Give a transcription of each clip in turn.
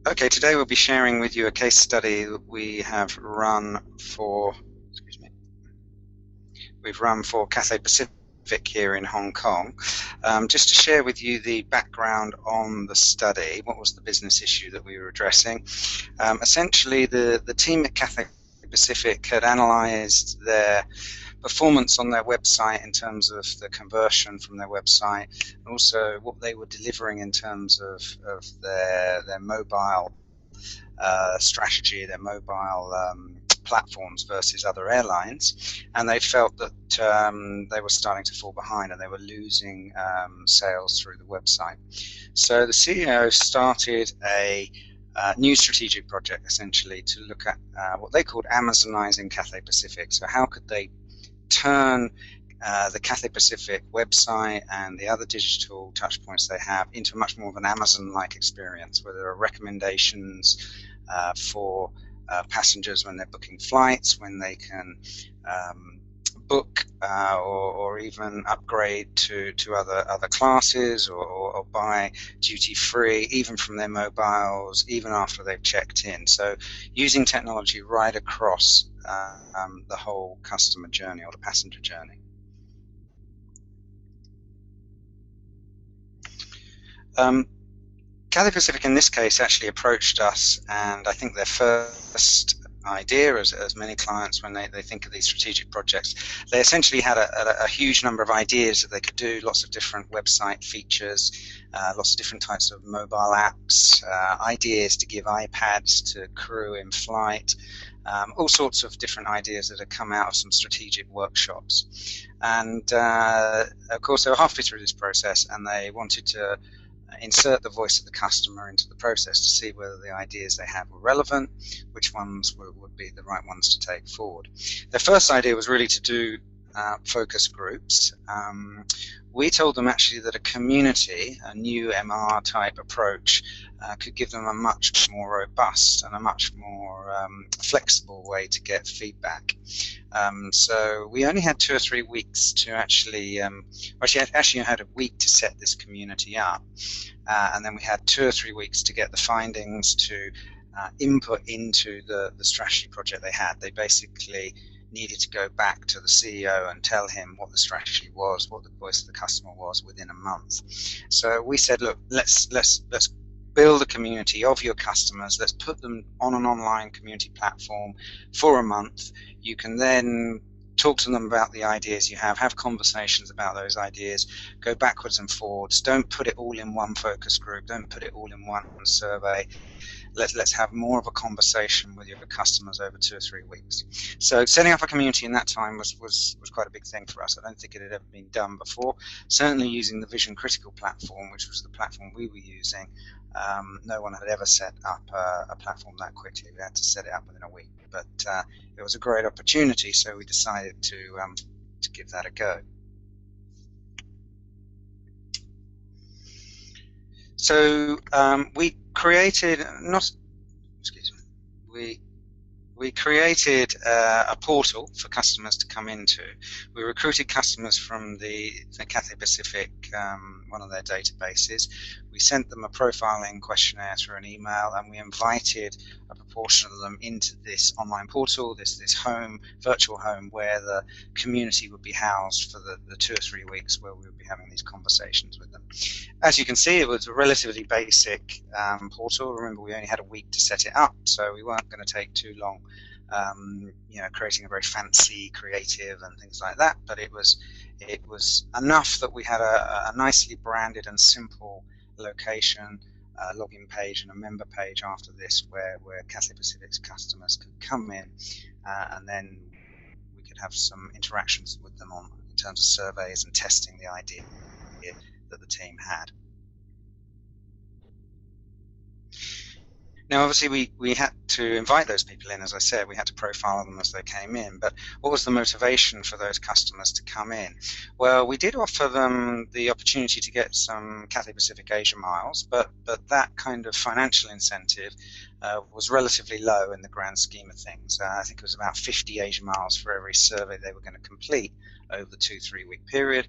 Okay, today we'll be sharing with you a case study that we have run for, we've run for Cathay Pacific here in Hong Kong. Just to share with you the background on the study, what was the business issue that we were addressing. Essentially, the team at Cathay Pacific had analysed their performance on their website in terms of the conversion from their website, and also what they were delivering in terms of their mobile strategy, their mobile platforms versus other airlines, and they felt that they were starting to fall behind and they were losing sales through the website. So the CEO started a new strategic project essentially to look at what they called Amazonizing Cathay Pacific. So how could they turn the Cathay Pacific website and the other digital touchpoints they have into much more of an Amazon-like experience, where there are recommendations for passengers when they're booking flights, when they can book or even upgrade to other classes, or buy duty-free, even from their mobiles, even after they've checked in. So using technology right across the whole customer journey or the passenger journey. Cathay Pacific in this case actually approached us, and I think their first idea, as many clients when they think of these strategic projects, they essentially had a huge number of ideas that they could do, lots of different website features, lots of different types of mobile apps, ideas to give iPads to crew in flight, all sorts of different ideas that had come out of some strategic workshops. And of course they were halfway through this process, and they wanted to insert the voice of the customer into the process to see whether the ideas they had were relevant, which ones would be the right ones to take forward. Their first idea was really to do focus groups. We told them actually that a community, a new MR type approach, could give them a much more robust and a much more flexible way to get feedback. So we only had 2 or 3 weeks to actually had a week to set this community up, and then we had 2 or 3 weeks to get the findings to input into the strategy project they had. They basically needed to go back to the CEO and tell him what the strategy was, what the voice of the customer was, within a month. So we said, look, let's build a community of your customers. Let's put them on an online community platform for a month. You can then talk to them about the ideas you have conversations about those ideas, go backwards and forwards. Don't put it all in one focus group. Don't put it all in one survey. Let's have more of a conversation with your customers over 2 or 3 weeks. So setting up a community in that time was quite a big thing for us. I don't think it had ever been done before. Certainly using the Vision Critical platform, which was the platform we were using, no one had ever set up a platform that quickly. We had to set it up within a week, but it was a great opportunity, so we decided to give that a go. So we created we created a portal for customers to come into. We recruited customers from the Cathay Pacific, one of their databases. We sent them a profiling questionnaire through an email, and we invited a proportion of them into this online portal, this virtual home, where the community would be housed for the 2 or 3 weeks where we would be having these conversations with them. As you can see, it was a relatively basic portal. Remember, we only had a week to set it up, so we weren't going to take too long creating a very fancy, creative and things like that, but it was enough that we had a nicely branded and simple location, login page and a member page after this, where Cathay Pacific's customers could come in, and then we could have some interactions with them in terms of surveys and testing the idea that the team had. Now, obviously, we had to invite those people in. As I said, we had to profile them as they came in. But what was the motivation for those customers to come in? Well, we did offer them the opportunity to get some Cathay Pacific Asia miles, but that kind of financial incentive was relatively low in the grand scheme of things. I think it was about 50 Asia miles for every survey they were going to complete over the 2-3 week period.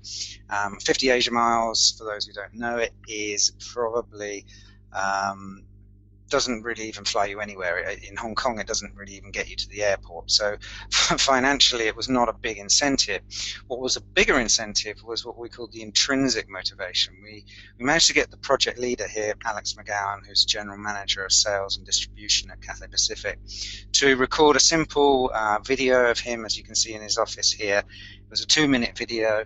50 Asia miles, for those who don't know it, is probably doesn't really even fly you anywhere. In Hong Kong, it doesn't really even get you to the airport. So financially, it was not a big incentive. What was a bigger incentive was what we called the intrinsic motivation. We managed to get the project leader here, Alex McGowan, who's general manager of sales and distribution at Cathay Pacific, to record a simple video of him, as you can see in his office here. It was a 2-minute video,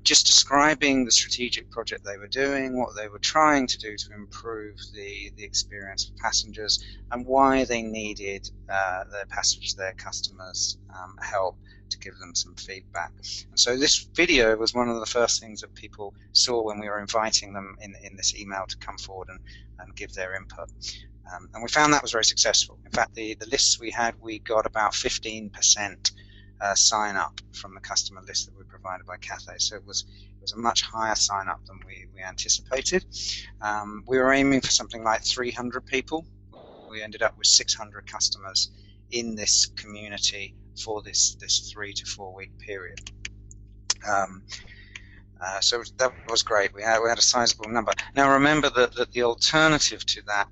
just describing the strategic project they were doing, what they were trying to do to improve the experience for passengers, and why they needed their passengers, their customers, help to give them some feedback. And so this video was one of the first things that people saw when we were inviting them in this email to come forward and give their input. And we found that was very successful. In fact, the lists we had, we got about 15% sign up from the customer list that were provided by Cathay. So it was a much higher sign up than we anticipated. We were aiming for something like 300 people. We ended up with 600 customers in this community for this 3 to 4 week period. So that was great. We had a sizable number. Now remember that the alternative to that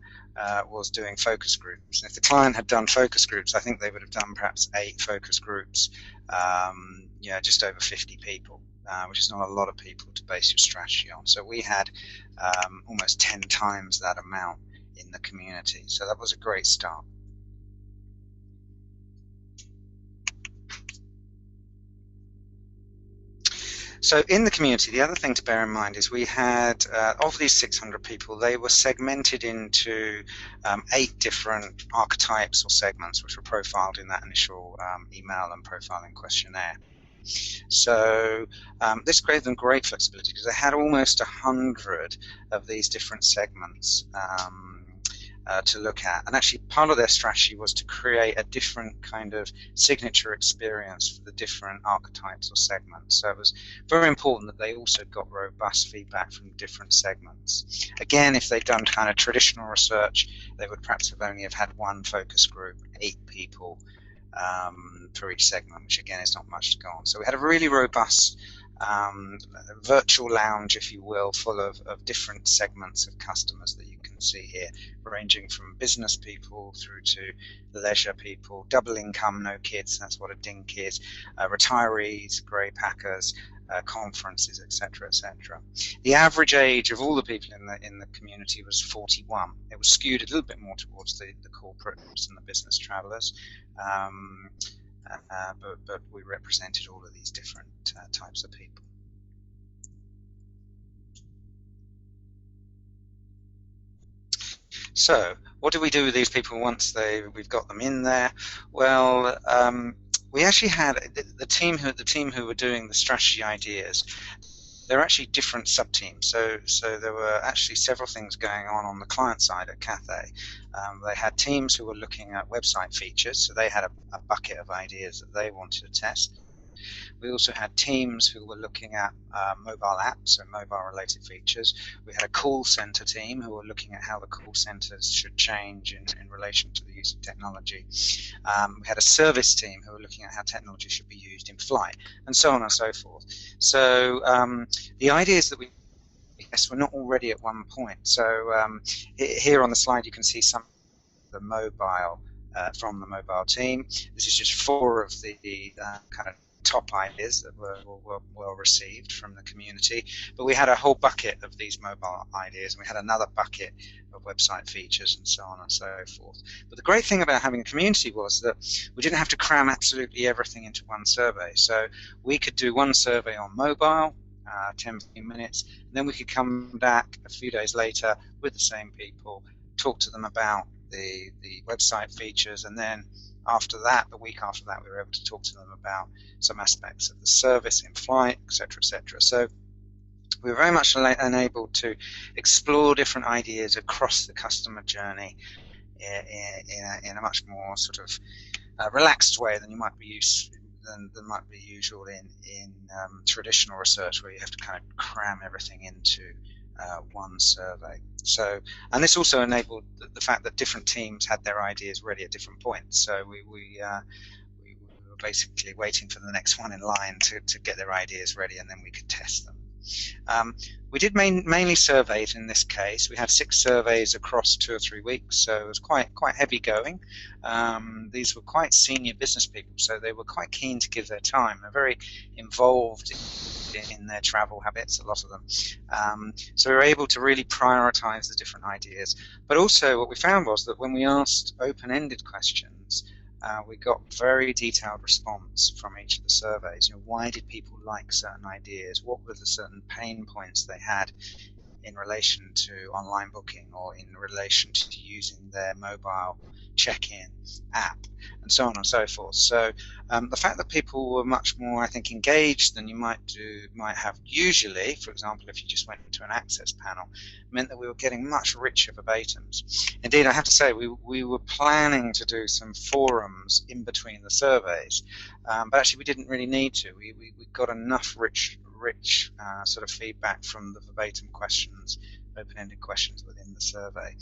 was doing focus groups. If the client had done focus groups, I think they would have done perhaps 8 focus groups, just over 50 people, which is not a lot of people to base your strategy on. So we had almost 10 times that amount in the community. So that was a great start. So in the community, the other thing to bear in mind is we had, of these 600 people, they were segmented into 8 different archetypes or segments, which were profiled in that initial email and profiling questionnaire. So this gave them great flexibility because they had almost 100 of these different segments to look at. And actually part of their strategy was to create a different kind of signature experience for the different archetypes or segments. So it was very important that they also got robust feedback from different segments. Again, if they'd done kind of traditional research, they would perhaps have only have had 1 focus group, 8 people for each segment, which again is not much to go on. So we had a really robust virtual lounge, if you will, full of different segments of customers that you can see here, ranging from business people through to leisure people, double income, no kids, that's what a DINK is, retirees, grey packers, conferences, etc., etc. The average age of all the people in the community was 41. It was skewed a little bit more towards the corporates and the business travellers, but we represented all of these different types of people. So what do we do with these people once we've got them in there? Well, we actually had the team who were doing the strategy ideas. They're actually different sub-teams. So there were actually several things going on the client side at Cathay. They had teams who were looking at website features, so they had a bucket of ideas that they wanted to test. We also had teams who were looking at mobile apps and mobile-related features. We had a call center team who were looking at how the call centers should change in relation to the use of technology. We had a service team who were looking at how technology should be used in flight, and so on and so forth. So the ideas that we were not already at one point. So here on the slide you can see some of the mobile from the mobile team. This is just 4 of the kind of top ideas that were well received from the community, but we had a whole bucket of these mobile ideas, and we had another bucket of website features and so on and so forth. But the great thing about having a community was that we didn't have to cram absolutely everything into one survey. So we could do one survey on mobile, 10-15 minutes, and then we could come back a few days later with the same people, talk to them about the website features, and then after that, the week after that, we were able to talk to them about some aspects of the service in flight, etc., etc. So we were very much enabled to explore different ideas across the customer journey in a much more sort of relaxed way than might be usual in traditional research, where you have to kind of cram everything into one survey. So, and this also enabled the fact that different teams had their ideas ready at different points. So we were basically waiting for the next one in line to get their ideas ready, and then we could test them. We did mainly survey it in this case. We had 6 surveys across 2 or 3 weeks, so it was quite heavy going. These were quite senior business people, so they were quite keen to give their time. They're very involved in their travel habits, a lot of them. So we were able to really prioritize the different ideas. But also what we found was that when we asked open-ended questions, we got very detailed response from each of the surveys. Why did people like certain ideas? What were the certain pain points they had in relation to online booking or in relation to using their mobile check-in app, and so on and so forth. So the fact that people were much more, I think, engaged than you might have usually, for example, if you just went to an access panel, meant that we were getting much richer verbatims. Indeed, I have to say, we were planning to do some forums in between the surveys, but actually we didn't really need to. We got enough rich sort of feedback from the verbatim questions, open-ended questions within the survey.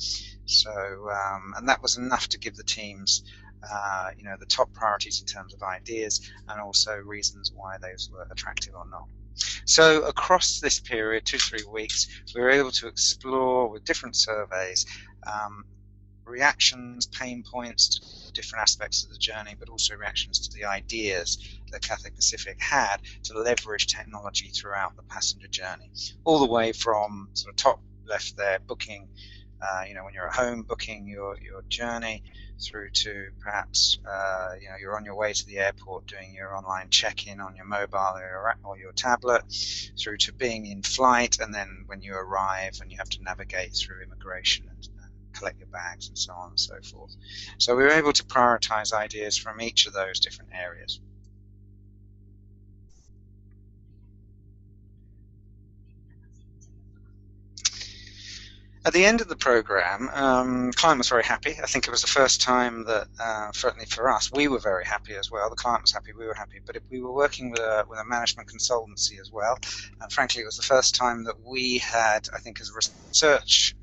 So, and that was enough to give the teams, the top priorities in terms of ideas and also reasons why those were attractive or not. So across this period, 2-3 weeks, we were able to explore with different surveys reactions, pain points to different aspects of the journey, but also reactions to the ideas that Cathay Pacific had to leverage technology throughout the passenger journey, all the way from sort of top left there, booking, when you're at home, booking your journey, through to perhaps, you're on your way to the airport doing your online check-in on your mobile or your tablet, through to being in flight, and then when you arrive and you have to navigate through immigration and collect your bags and so on and so forth. So we were able to prioritize ideas from each of those different areas. At the end of the program, the client was very happy. I think it was the first time that, certainly for us, we were very happy as well. The client was happy, we were happy. But we were working with a management consultancy as well. And frankly, it was the first time that we had, I think, as a research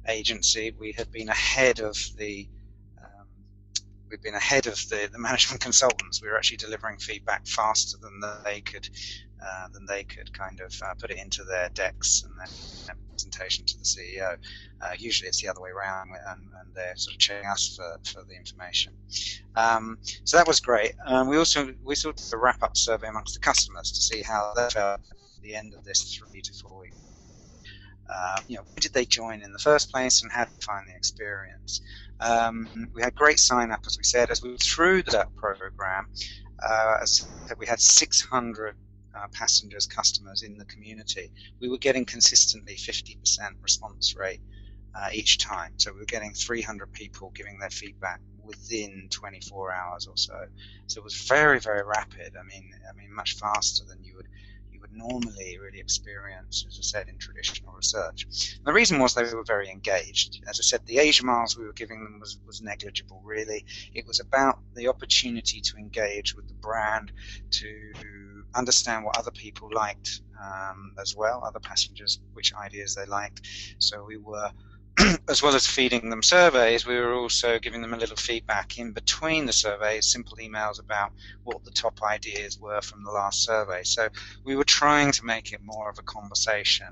agency, we had been ahead of the management consultants. We were actually delivering feedback faster than they could kind of put it into their decks and their presentation to the CEO. Usually it's the other way around, and they're sort of checking us for the information. So that was great. We sort of wrap up survey amongst the customers to see how they felt at the end of this 3 to 4 weeks. Why did they join in the first place, and how did they find the experience? We had great sign up, as we said, as we went through that program. As I said, we had 600 passengers, customers in the community. We were getting consistently 50% response rate each time. So we were getting 300 people giving their feedback within 24 hours or so. So it was very, very rapid. I mean, much faster than you would normally really experience, as I said, in traditional research. And the reason was they were very engaged. As I said, the Asia miles we were giving them was negligible, really. It was about the opportunity to engage with the brand, to understand what other people liked as well, other passengers, which ideas they liked. So we were, as well as feeding them surveys, we were also giving them a little feedback in between the surveys, simple emails about what the top ideas were from the last survey. So we were trying to make it more of a conversation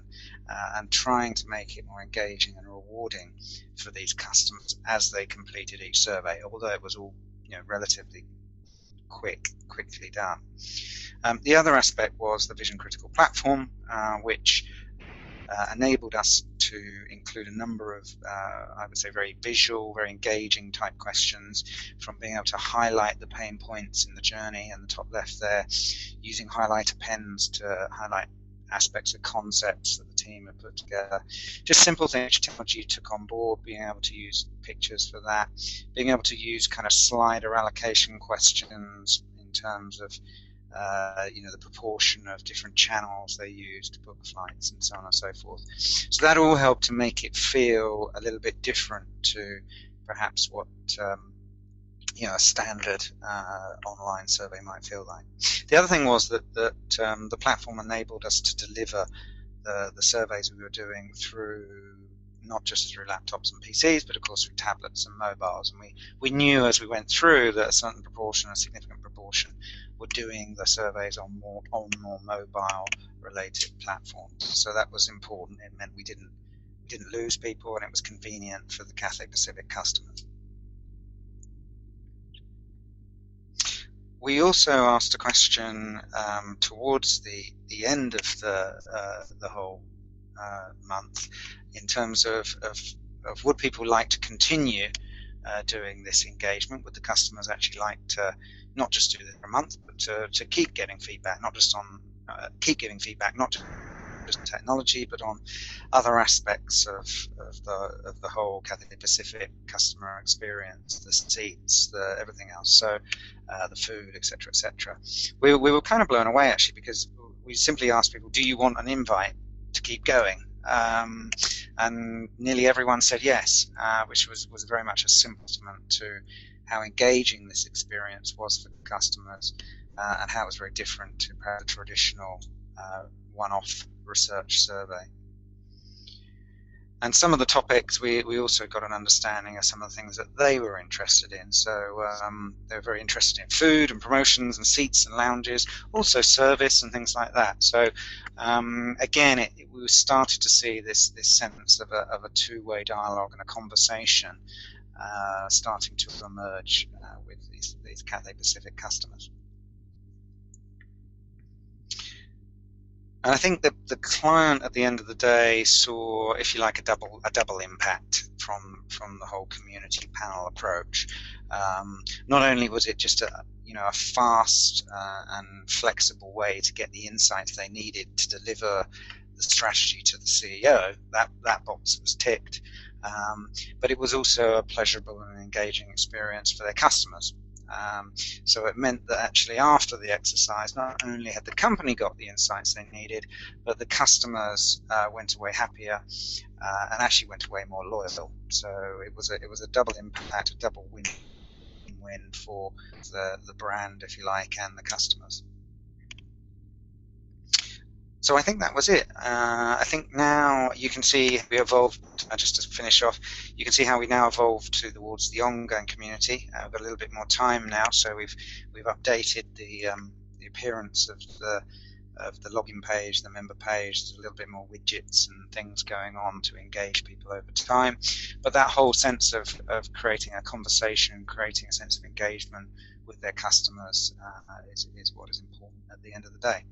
and trying to make it more engaging and rewarding for these customers as they completed each survey, although it was all relatively quickly done. The other aspect was the Vision Critical platform, which enabled us to include a number of, I would say, very visual, very engaging type questions, from being able to highlight the pain points in the journey in the top left there, using highlighter pens to highlight aspects of concepts that the team had put together. Just simple things technology took on board, being able to use pictures for that, being able to use kind of slider allocation questions in terms of the proportion of different channels they use to book flights and so on and so forth. So that all helped to make it feel a little bit different to perhaps what a standard online survey might feel like. The other thing was that the platform enabled us to deliver the surveys we were doing through not just through laptops and PCs, but of course through tablets and mobiles. And we knew as we went through that a significant proportion were doing the surveys on more mobile related platforms. So that was important. It meant we didn't lose people, and it was convenient for the Cathay Pacific customers. We also asked a question towards the end of the whole month, in terms of would people like to continue doing this engagement? Would the customers actually like to not just do it for a month, but to keep getting feedback, not just on not just technology, but on other aspects of the whole Cathay Pacific customer experience, the seats, everything else, so the food, etc., etc. We were kind of blown away, actually, because we simply asked people, do you want an invite to keep going? And nearly everyone said yes, which was very much a testament to how engaging this experience was for customers, and how it was very different to perhaps a traditional one-off research survey. And some of the topics, we also got an understanding of some of the things that they were interested in. So they were very interested in food and promotions and seats and lounges, also service and things like that. So again, we started to see this sense of a two-way dialogue and a conversation starting to emerge with these Cathay Pacific customers. And I think that the client at the end of the day saw, if you like, a double impact from the whole community panel approach. Not only was it just a fast and flexible way to get the insights they needed to deliver the strategy to the CEO, that box was ticked, but it was also a pleasurable and engaging experience for their customers. So it meant that actually after the exercise, not only had the company got the insights they needed, but the customers went away happier and actually went away more loyal. So it was a double impact, a double win-win for the brand, if you like, and the customers. So I think that was it. I think now you can see we evolved, just to finish off, you can see how we now evolved towards the ongoing community. We've got a little bit more time now, so we've updated the appearance of the login page, the member page. There's a little bit more widgets and things going on to engage people over time. But that whole sense of creating a conversation, creating a sense of engagement with their customers is what is important at the end of the day.